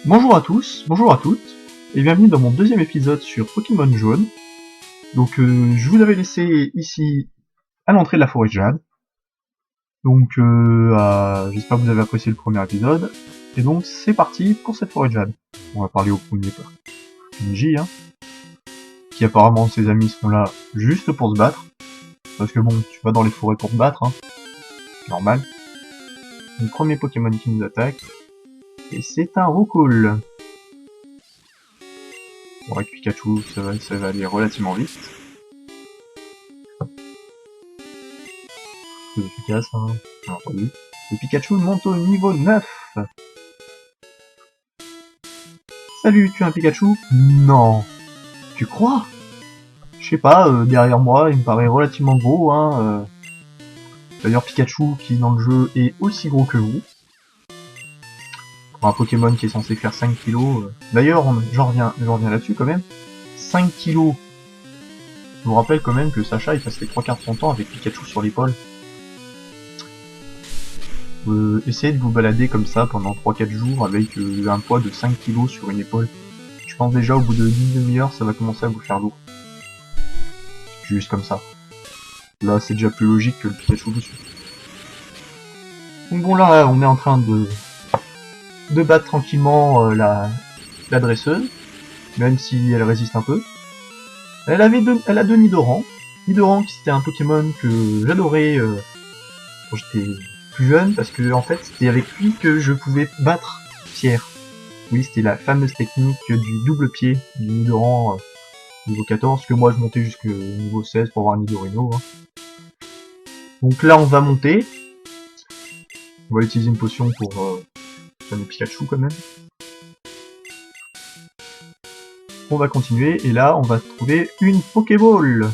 Bonjour à tous, bonjour à toutes, et bienvenue dans mon deuxième épisode sur Pokémon Jaune. Donc je vous avais laissé ici à l'entrée de la forêt de Jade. Donc j'espère que vous avez apprécié le premier épisode. Et donc c'est parti pour cette forêt de Jade. On va parler au premier PNJ, qui apparemment ses amis sont là juste pour se battre. Parce que bon, tu vas dans les forêts pour te battre, normal. Le premier Pokémon qui nous attaque, et c'est un Roucoule. Bon, avec Pikachu, ça va aller relativement vite. C'est efficace, bien entendu. Le Pikachu monte au niveau 9. Salut, tu es un Pikachu? Non. Tu crois? Je sais pas, derrière moi, il me paraît relativement gros, D'ailleurs, Pikachu, qui dans le jeu est aussi gros que vous. Pour un Pokémon qui est censé faire 5 kilos. D'ailleurs, j'en reviens là-dessus quand même. 5 kilos. Je vous rappelle quand même que Sacha, il passe les 3 quarts de son temps avec Pikachu sur l'épaule. Essayez de vous balader comme ça pendant 3-4 jours avec un poids de 5 kilos sur une épaule. Je pense déjà au bout de 10 demi-heures, ça va commencer à vous faire lourd. Juste comme ça. Là, c'est déjà plus logique que le Pikachu dessus. Donc bon, là, on est en train de battre tranquillement la dresseuse, même si elle résiste un peu. Elle a deux Nidoran. Nidoran, qui c'était un Pokémon que j'adorais quand j'étais plus jeune, parce que en fait, c'était avec lui que je pouvais battre Pierre. Oui, c'était la fameuse technique du double pied du Nidoran niveau 14, que moi je montais jusqu'au niveau 16 pour avoir un Nidorino. Donc là, on va monter. On va utiliser une potion pour soigner Pikachu quand même. On va continuer, et là, on va trouver une Pokéball.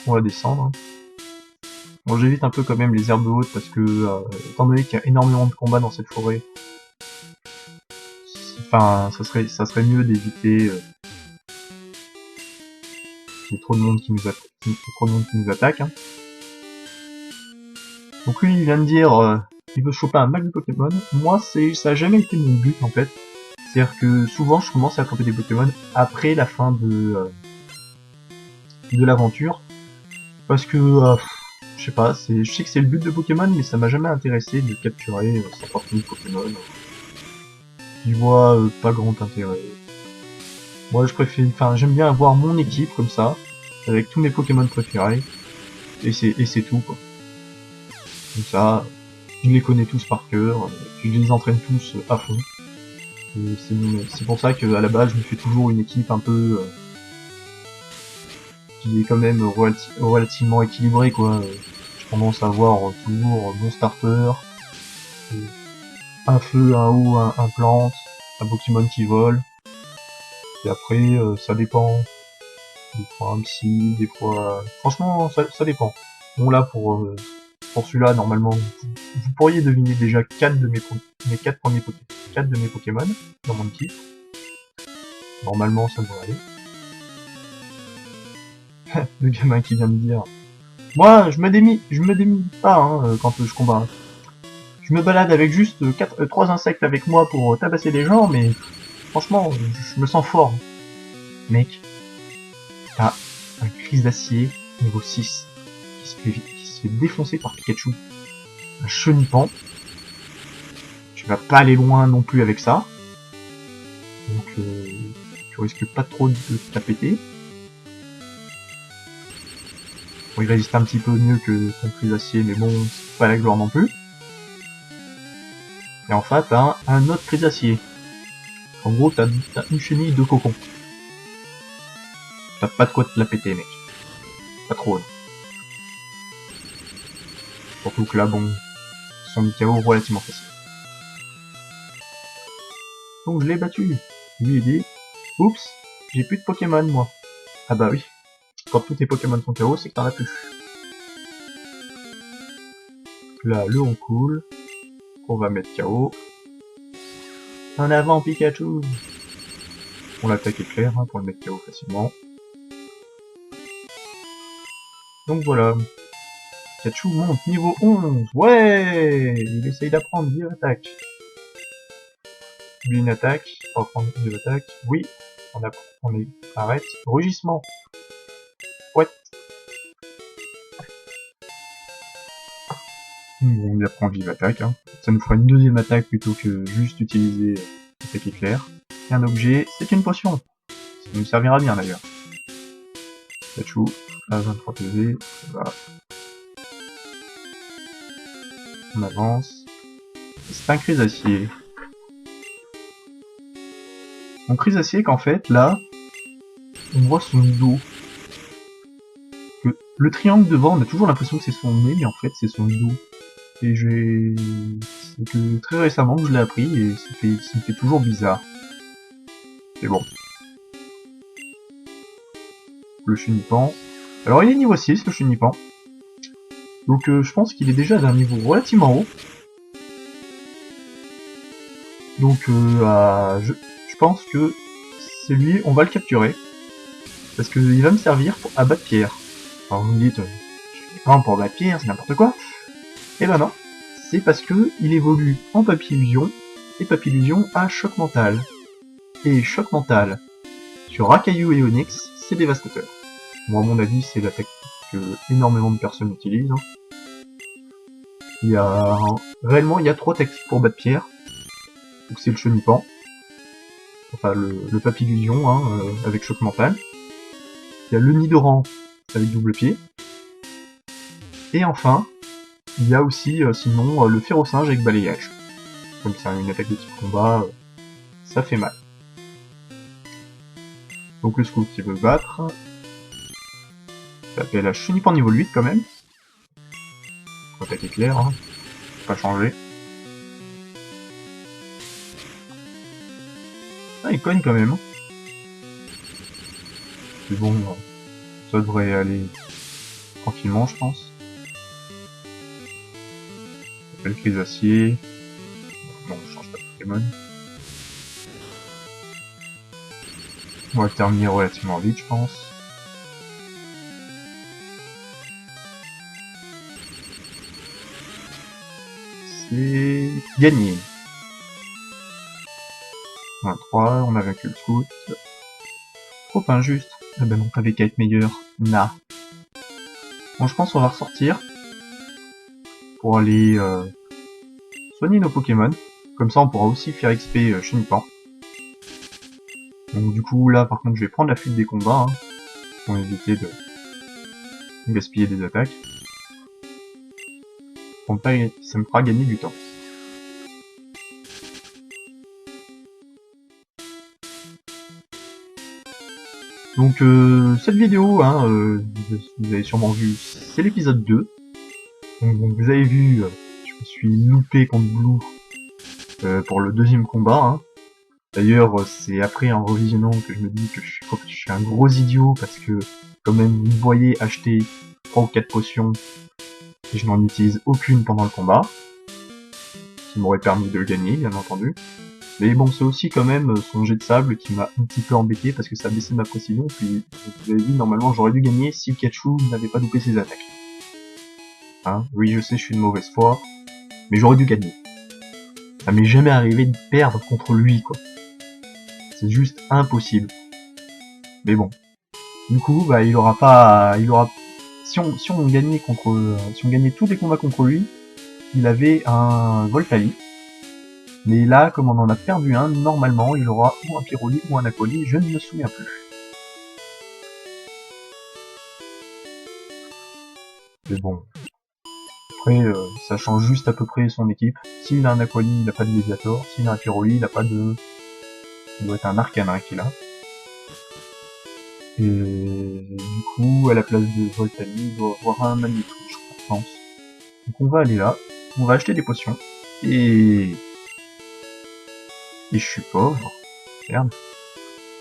On va descendre. Bon, j'évite un peu quand même les herbes hautes, parce que, étant donné qu'il y a énormément de combats dans cette forêt, enfin, ça serait mieux d'éviter qu'il y ait trop de monde qui nous attaque. Donc lui, il vient de dire, il veut choper un max de Pokémon. Moi, ça a jamais été mon but, en fait. C'est-à-dire que souvent, je commence à attraper des Pokémon après la fin de l'aventure. Parce que, je sais pas, je sais que c'est le but de Pokémon, mais ça m'a jamais intéressé de capturer 50 000 Pokémon. J'y vois pas grand intérêt. Moi, j'aime bien avoir mon équipe comme ça, avec tous mes Pokémon préférés, et c'est tout, quoi. Comme ça, je les connais tous par cœur, je les entraîne tous à fond. C'est pour ça qu'à la base, je me fais toujours une équipe un peu qui est quand même relativement équilibrée, quoi. J'ai tendance à avoir toujours mon starter, un feu, un eau, un plante, un Pokémon qui vole. Et après, ça dépend. Des fois un psy, des fois... Franchement, ça dépend. Bon là, pour celui-là, normalement, vous pourriez deviner déjà 4 de mes 4 premiers Pokémon. 4 de mes Pokémon dans mon équipe. Normalement, ça devrait aller. Le gamin qui vient de dire... Moi, je me démine pas quand je combat. Je me balade avec juste 3 insectes avec moi pour tabasser des gens, mais franchement, je me sens fort. Mec, t'as un crise d'acier niveau 6 qui se fait défoncer par Pikachu. Un chenipan. Tu vas pas aller loin non plus avec ça. Donc tu risques pas trop de te la péter. Bon, il résiste un petit peu mieux que ton crise d'acier, mais bon, c'est pas la gloire non plus. Et enfin, t'as un autre crise d'acier. En gros, t'as une chenille de cocon. T'as pas de quoi te la péter, mec. Pas trop, là. Surtout que là, bon, ils sont des KO relativement faciles. Donc je l'ai battu. Lui, il dit, oups, j'ai plus de Pokémon, moi. Ah bah oui. Quand tous tes Pokémon sont KO, c'est que t'en as plus. Là, le on cool. On va mettre KO. En avant, Pikachu! On l'attaque éclair pour le mettre KO facilement. Donc voilà. Pikachu monte niveau 11. Ouais! Il essaye d'apprendre, il attaque. Oublie une attaque. On va prendre une attaque. Oui. On est... Arrête. Rugissement. Ouais. Bon, il apprend vive attaque. Hein. Ça nous fera une deuxième attaque plutôt que juste utiliser attaque éclair. Et un objet, c'est une potion. Ça nous servira bien d'ailleurs. Pachou, à 23 PV, voilà. On avance. C'est un Chrysacier. Mon Chrysacier qu'en fait, là, on voit son dos. Le triangle devant, on a toujours l'impression que c'est son nez, mais en fait c'est son dos. Et c'est que très récemment que je l'ai appris, et ça me fait toujours bizarre. Mais bon. Le Chenipan. Alors il est niveau 6, le Chenipan. Donc je pense qu'il est déjà d'un niveau relativement haut. Donc je pense que c'est lui, on va le capturer. Parce qu'il va me servir pour abattre pierre. Alors vous me dites, pas pour abattre pierre, c'est n'importe quoi. Et ben non, c'est parce que il évolue en Papillusion, et Papillusion a choc mental. Et choc mental sur Rakayu et Onyx, c'est dévastateur. Moi à mon avis c'est la technique que énormément de personnes utilisent. Réellement il y a 3 tactiques pour battre pierre. Donc c'est le Chenipan, enfin le Papillusion avec choc mental. Il y a le Nidoran avec double pied. Et enfin, il y a aussi sinon le Férocinge avec balayage. Comme c'est une attaque de type combat, ça fait mal. Donc le Scout qui veut battre. Ça la Chenipan niveau 8 quand même. Attaque éclair, hein. Pas changé. Ah, il cogne quand même. C'est bon, ça devrait aller tranquillement, je pense. Le Chrysacier. Bon, je change pas de Pokémon. On va terminer relativement vite, je pense. C'est gagné. 3, on a vaincu le Scout. Trop injuste. Ah ben non, t'avais qu'à être meilleur. Nah. Bon, je pense qu'on va ressortir. Pour aller soigner nos Pokémon. Comme ça, on pourra aussi faire XP Chenipan. Donc du coup, là, par contre, je vais prendre la fuite des combats. Hein, pour éviter de gaspiller des attaques. Ça me fera gagner du temps. Donc cette vidéo, vous avez sûrement vu, c'est l'épisode 2. Donc vous avez vu, je me suis loupé contre Blue pour le deuxième combat. Hein. D'ailleurs, c'est après en revisionnant que je me dis que je suis un gros idiot parce que quand même vous me voyez acheter 3 ou 4 potions et je n'en utilise aucune pendant le combat. Qui m'aurait permis de le gagner, bien entendu. Mais bon, c'est aussi quand même son jet de sable qui m'a un petit peu embêté parce que ça a baissé ma précision. Puis, vous avez vu, normalement, j'aurais dû gagner si Pikachu n'avait pas loupé ses attaques. Hein, oui, je sais, je suis de mauvaise foi, mais j'aurais dû gagner. Ça m'est jamais arrivé de perdre contre lui, quoi. C'est juste impossible. Mais bon. Du coup, bah, si on gagnait tous les combats contre lui, il avait un Voltali. Mais là, comme on en a perdu un, normalement, il aura ou un Pyroli ou un Aquoli, je ne me souviens plus. Mais bon. Après, ça change juste à peu près son équipe. S'il a un Aquali, il n'a pas de Léviator. S'il a un Pyroli, il n'a pas de... Il doit être un Arcanin qu'il a. Et du coup, à la place de Voltali, il doit avoir un Magnéto, je pense. Donc on va aller là, on va acheter des potions. Et je suis pauvre. Merde.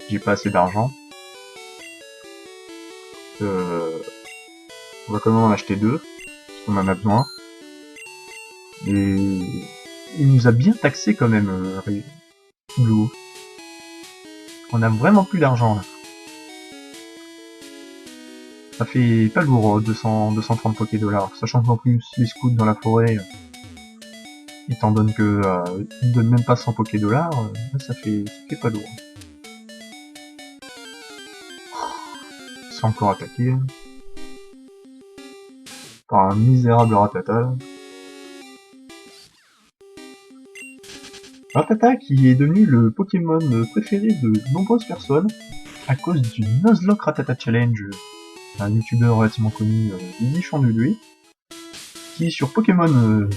J'ai pas assez d'argent. On va quand même en acheter 2. Parce qu'on en a besoin. Et il nous a bien taxé quand même, Blue. On a vraiment plus d'argent là. Ça fait pas lourd, 230 Poké dollars. Sachant qu'en plus, les scouts dans la forêt, il t'en donne que... il donne même pas 100 $, là ça fait pas lourd. C'est encore attaqué par un misérable Rattata. Rattata qui est devenu le Pokémon préféré de nombreuses personnes à cause du Nuzlocke Rattata Challenge, un youtubeur relativement connu, Bibichon de lui, qui sur Pokémon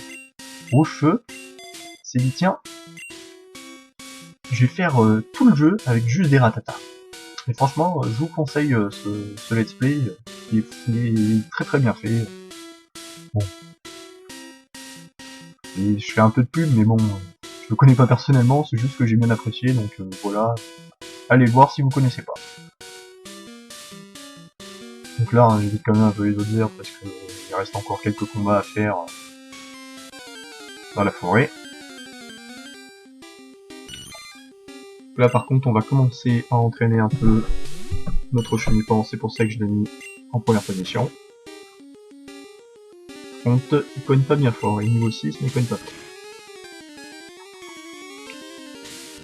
Rouge-Feu s'est dit tiens, je vais faire tout le jeu avec juste des Rattata. Et franchement, je vous conseille ce let's play, il est très très bien fait. Bon. Et je fais un peu de pub, mais bon, je le connais pas personnellement, c'est juste que j'ai bien apprécié, donc voilà. Allez voir si vous connaissez pas. Donc là, hein, j'évite quand même un peu les autres herbes parce qu'il reste encore quelques combats à faire dans la forêt. Là par contre, on va commencer à entraîner un peu notre Chenipan, c'est pour ça que je l'ai mis en première position. Contre, il cogne pas bien fort, il est niveau 6 mais il cogne pas fort.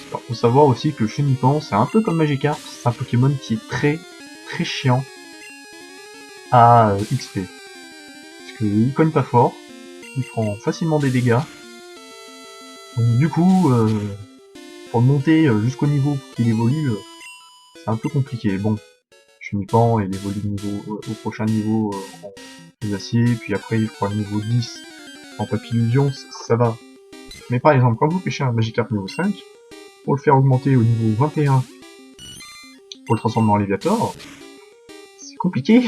Alors faut savoir aussi que le Chenipan, c'est un peu comme Magikarp, c'est un Pokémon qui est très très chiant à XP. Parce qu'il cogne pas fort, il prend facilement des dégâts. Donc du coup, pour monter jusqu'au niveau qu'il évolue, c'est un peu compliqué. Bon, Chenipan, il évolue au prochain niveau en acier, puis après il fera le niveau 10 en Papillusion, ça va. Mais par exemple, quand vous pêchez un Magikarp niveau 5, pour le faire augmenter au niveau 21, pour le transformer en Léviator, c'est compliqué.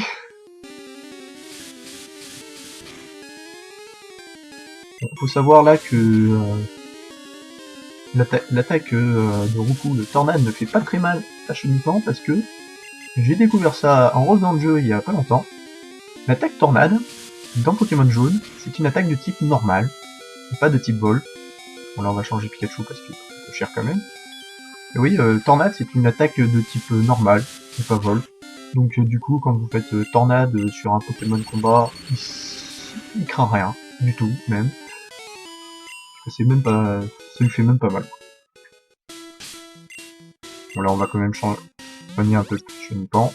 Il faut savoir là que l'attaque de Roukou, le Tornade, ne fait pas très mal à Chenipan parce que j'ai découvert ça en refaisant le jeu il y a pas longtemps. L'attaque Tornade, dans Pokémon Jaune, c'est une attaque de type normal, pas de type vol. Bon là on va changer Pikachu parce qu'il est un peu cher quand même. Et oui, Tornade c'est une attaque de type normal, et pas vol. Donc du coup quand vous faites Tornade sur un Pokémon combat, il craint rien, du tout même. Parce que c'est même pas... ça lui fait même pas mal. Bon là on va quand même soigner un peu Chenipan.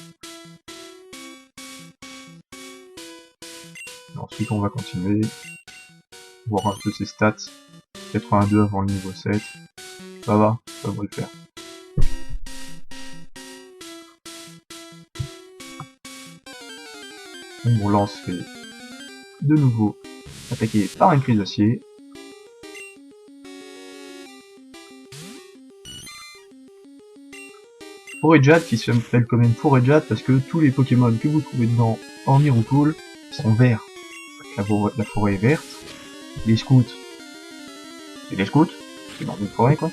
Ensuite on va continuer, voir un peu ses stats. 82 avant le niveau 7. Ça va, ça devrait le faire. Bon là on se fait de nouveau attaquer par une crise d'acier. Forêt Jade qui s'appelle quand même Forêt Jade parce que tous les Pokémon que vous trouvez dedans, hormis Roukoul, sont verts. La forêt est verte. Les scouts, c'est les scouts, c'est dans une forêt quoi.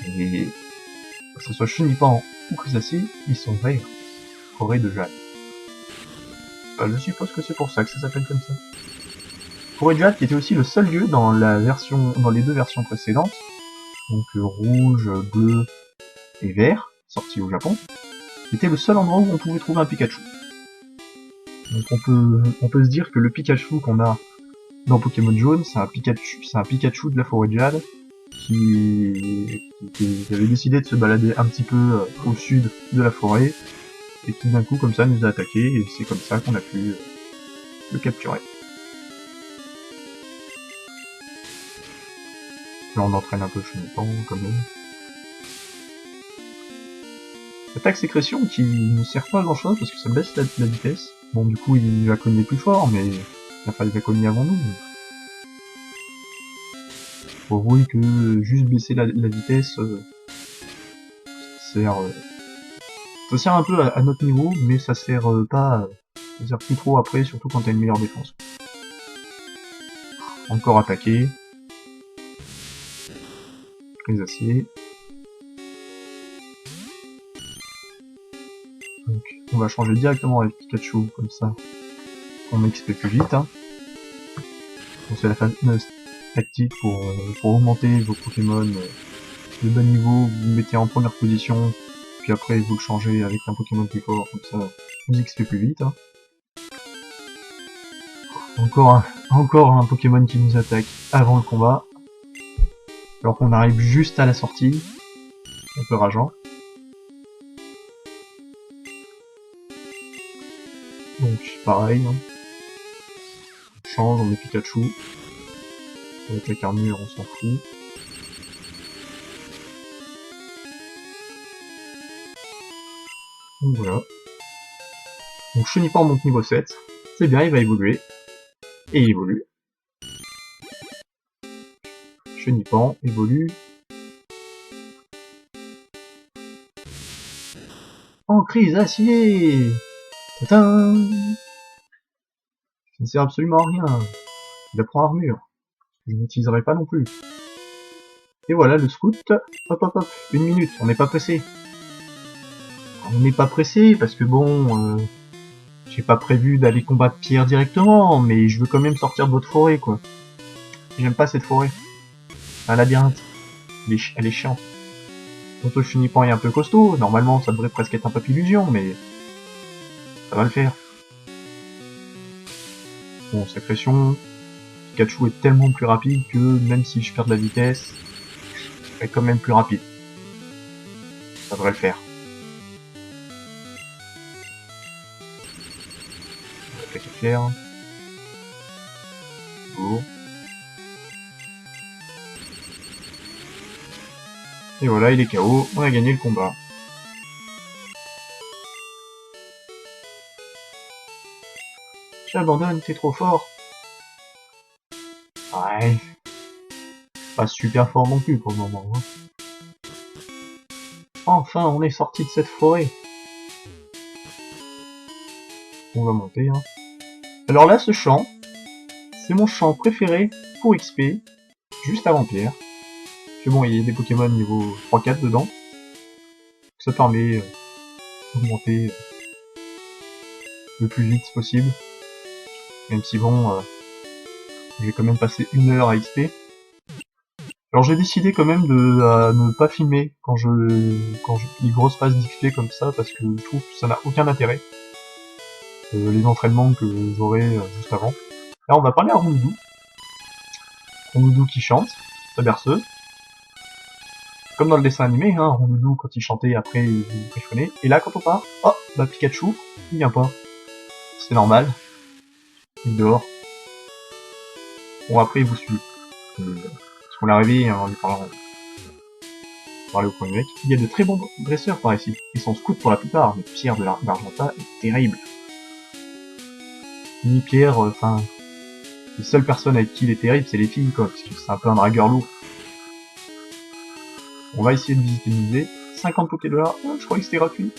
Et que ce soit Chenipan ou Crisacé, ils sont verts. Forêt de Jade. Je suppose que c'est pour ça que ça s'appelle comme ça. Forêt de Jade qui était aussi le seul lieu dans les deux versions précédentes, donc rouge, bleu et vert, sorti au Japon, c'était le seul endroit où on pouvait trouver un Pikachu. Donc on peut se dire que le Pikachu qu'on a dans Pokémon Jaune, c'est un Pikachu de la forêt de Jade qui avait décidé de se balader un petit peu au sud de la forêt et qui d'un coup comme ça nous a attaqué et c'est comme ça qu'on a pu le capturer. Là on entraîne un peu Chenipan quand même. Attaque sécrétion qui ne sert pas à grand chose parce que ça baisse la vitesse. Bon du coup il va cogner plus fort mais il va cogner avant nous. Faut avouer que juste baisser la vitesse ça sert un peu à notre niveau mais ça sert pas ça sert plus trop après surtout quand t'as une meilleure défense. Encore attaqué. Prise d'acier. Donc on va changer directement avec Pikachu comme ça. On XP plus vite. Hein. C'est la fameuse tactique pour augmenter vos Pokémon de bas niveau, vous le mettez en première position, puis après vous le changez avec un Pokémon plus fort, comme ça vous XP plus vite. Hein. Encore Encore un Pokémon qui nous attaque avant le combat. Alors qu'on arrive juste à la sortie. Un peu rageant. Donc pareil. Hein. On change, on met Pikachu. Avec la armure, on s'en fout. Donc voilà. Donc Chenipan monte niveau 7. C'est bien, il va évoluer. Et il évolue. Chenipan évolue. En crise acier. Tadam. Ça ne sert absolument à rien. Il apprend armure. Je n'utiliserai pas non plus. Et voilà le scout. Hop hop hop. 1 minute, on n'est pas pressé. On n'est pas pressé parce que bon... j'ai pas prévu d'aller combattre Pierre directement, mais je veux quand même sortir de votre forêt, quoi. J'aime pas cette forêt. Un labyrinthe. Elle est chiante. Surtout Chenipan est un peu costaud, normalement ça devrait presque être un papillusion, mais... ça va le faire. Bon, sécrétion... Pikachu est tellement plus rapide que même si je perds de la vitesse, je serai quand même plus rapide. Ça devrait le faire. Attaque éclair. Bon. Et voilà, il est KO, on a gagné le combat. J'abandonne, t'es trop fort. Ouais. Pas super fort non plus pour le moment. Hein. Enfin, on est sorti de cette forêt. On va monter. Hein. Alors là, ce champ, c'est mon champ préféré pour XP, juste avant Pierre. Parce que bon, il y a des Pokémon niveau 3-4 dedans. Ça permet d'augmenter le plus vite possible. Même si bon, j'ai quand même passé 1 heure à XP. Alors j'ai décidé quand même de ne pas filmer quand j'ai des grosses phases d'XP comme ça, parce que je trouve que ça n'a aucun intérêt. Les entraînements que j'aurai juste avant. Là on va parler à Rondoudou. Rondoudou qui chante, sa berceuse. Comme dans le dessin animé, hein, Rondoudou quand il chantait après il griffonnait. Et là quand on part, oh bah Pikachu, il vient pas. C'est normal. Il est dehors. Bon après il vous suit. Parce qu'on l'a réveillé en lui parlant. Parler au premier mec. Il y a de très bons dresseurs par ici. Ils sont scouts pour la plupart, mais Pierre de l'Argentat est terrible. Ni Pierre, enfin... les seules personnes avec qui il est terrible, c'est les filles, quoi, parce que c'est un peu un dragueur lourd. On va essayer de visiter le musée. 50 Pokédollars. Oh, je croyais que c'était gratuit.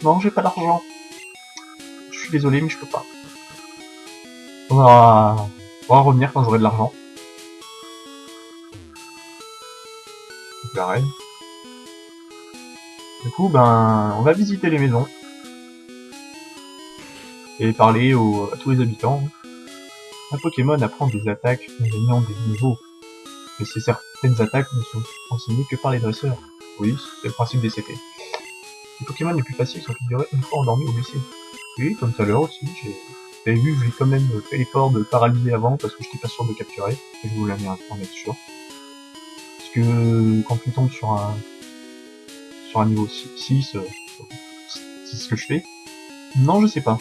Non, j'ai pas d'argent. Je suis désolé, mais je peux pas. On va revenir quand j'aurai de l'argent. Pareil. Du coup, ben, on va visiter les maisons. Et parler à tous les habitants. Un Pokémon apprend des attaques en gagnant des niveaux. Mais certaines attaques ne sont enseignées que par les dresseurs. Oui, c'est le principe des CP. Les Pokémon les plus faciles sont figurés une fois endormis ou blessés. Oui, comme tout à l'heure aussi, j'avais vu que j'ai quand même fait l'effort de paralyser avant parce que j'étais pas sûr de capturer. Et je voulais en être sûr. Parce que quand tu tombes sur un niveau 6, c'est ce que je fais. Non, je sais pas.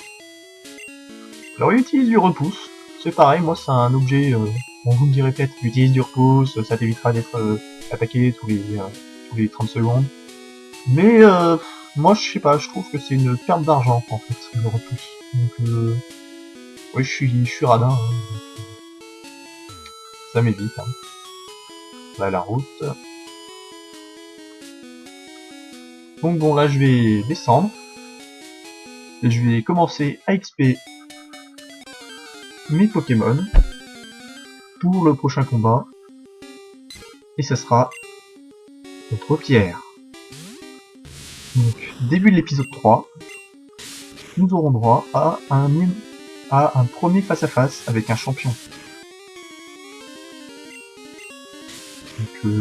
Alors il utilise du repousse. C'est pareil, moi c'est un objet, bon vous me direz peut-être, utilise du repousse, ça t'évitera d'être attaqué tous les 30 secondes. Mais moi je sais pas, je trouve que c'est une perte d'argent en fait, le repousse. Donc oui je suis radin, hein, donc, ça m'évite. Hein. Là la route. Donc bon là je vais descendre. Et je vais commencer à XP mes Pokémon pour le prochain combat. Et ça sera contre Pierre. Donc, début de l'épisode 3, nous aurons droit à un premier face-à-face avec un champion. Donc,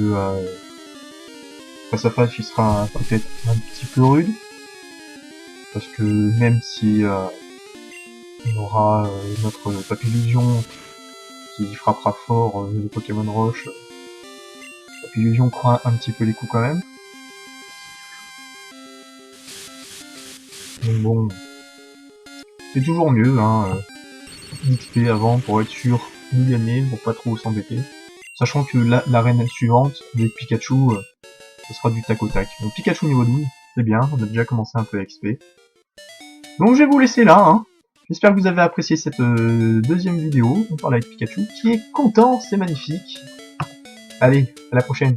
face-à-face, il sera peut-être un petit peu rude. Parce que même si on aura notre papillusion qui frappera fort les Pokémon Roche. Et puis on croit un petit peu les coups quand même. Donc bon, c'est toujours mieux, hein, d'XP avant pour être sûr de gagner, pour pas trop s'embêter. Sachant que l'arène suivante, avec Pikachu, ce sera du tac au tac. Donc Pikachu niveau 12, c'est bien, on a déjà commencé un peu à XP. Donc je vais vous laisser là, hein. J'espère que vous avez apprécié cette deuxième vidéo. On parle avec Pikachu, qui est content, c'est magnifique. Allez, à la prochaine.